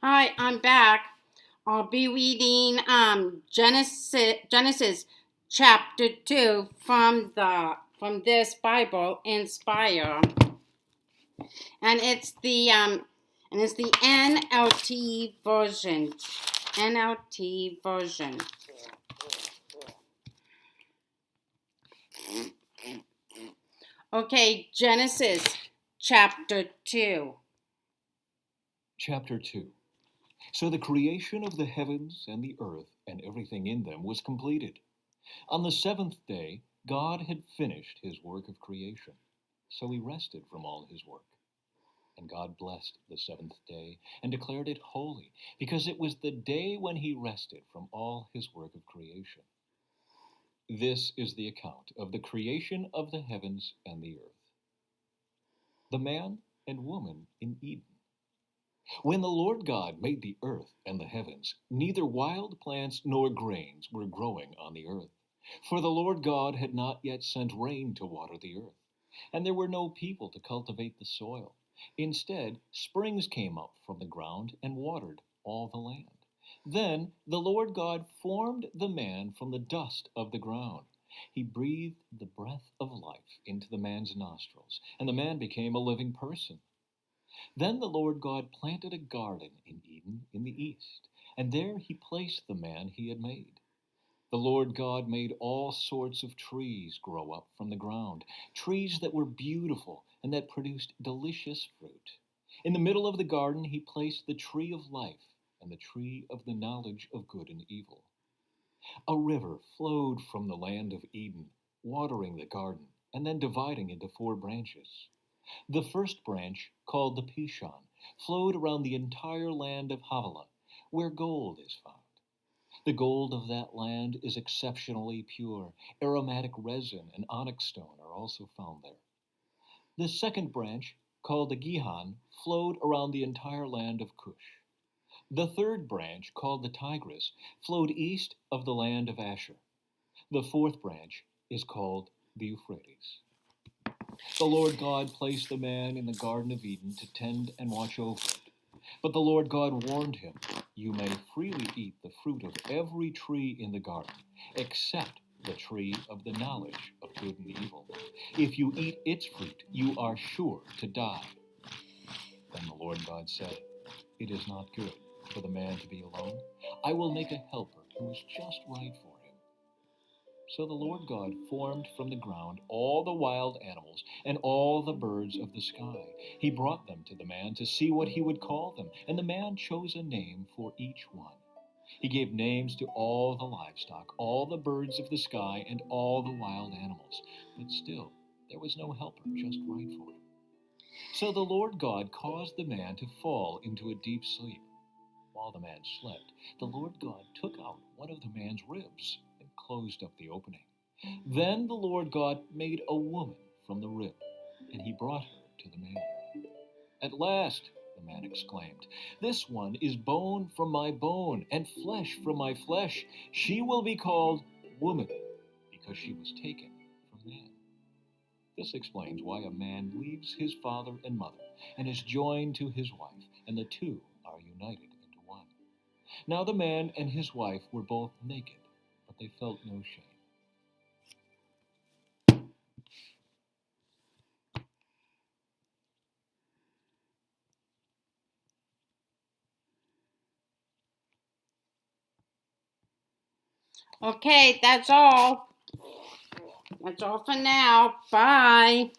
Hi, I'm back. I'll be reading Genesis chapter 2 from this Bible Inspire. And it's the NLT version. NLT version. Okay, Genesis chapter 2. Chapter 2. So the creation of the heavens and the earth and everything in them was completed. On the seventh day, God had finished his work of creation. So he rested from all his work. And God blessed the seventh day and declared it holy, because it was the day when he rested from all his work of creation. This is the account of the creation of the heavens and the earth. The man and woman in Eden. When the Lord God made the earth and the heavens, neither wild plants nor grains were growing on the earth, for the Lord God had not yet sent rain to water the earth, and there were no people to cultivate the soil. Instead, springs came up from the ground and watered all the land. Then the Lord God formed the man from the dust of the ground. He breathed the breath of life into the man's nostrils, and the man became a living person. Then the Lord God planted a garden in Eden in the east, and there he placed the man he had made. The Lord God made all sorts of trees grow up from the ground, trees that were beautiful and that produced delicious fruit. In the middle of the garden he placed the tree of life and the tree of the knowledge of good and evil. A river flowed from the land of Eden, watering the garden and then dividing into four branches. The first branch, called the Pishon, flowed around the entire land of Havilah, where gold is found. The gold of that land is exceptionally pure. Aromatic resin and onyx stone are also found there. The second branch, called the Gihon, flowed around the entire land of Cush. The third branch, called the Tigris, flowed east of the land of Asher. The fourth branch is called the Euphrates. The Lord God placed the man in the Garden of Eden to tend and watch over it. But the Lord God warned him, "You may freely eat the fruit of every tree in the garden, except the tree of the knowledge of good and evil. If you eat its fruit, you are sure to die." Then the Lord God said, "It is not good for the man to be alone. I will make a helper who is just right for him." So the Lord God formed from the ground all the wild animals and all the birds of the sky. He brought them to the man to see what he would call them, and the man chose a name for each one. He gave names to all the livestock, all the birds of the sky, and all the wild animals. But still, there was no helper just right for him. So the Lord God caused the man to fall into a deep sleep. While the man slept, the Lord God took out one of the man's ribs and closed up the opening. Then the Lord God made a woman from the rib, and he brought her to the man. "At last," the man exclaimed, "this one is bone from my bone and flesh from my flesh. She will be called woman, because she was taken from man." This explains why a man leaves his father and mother and is joined to his wife, and the two are united into one. Now the man and his wife were both naked, but they felt no shame. Okay, that's all. That's all for now. Bye.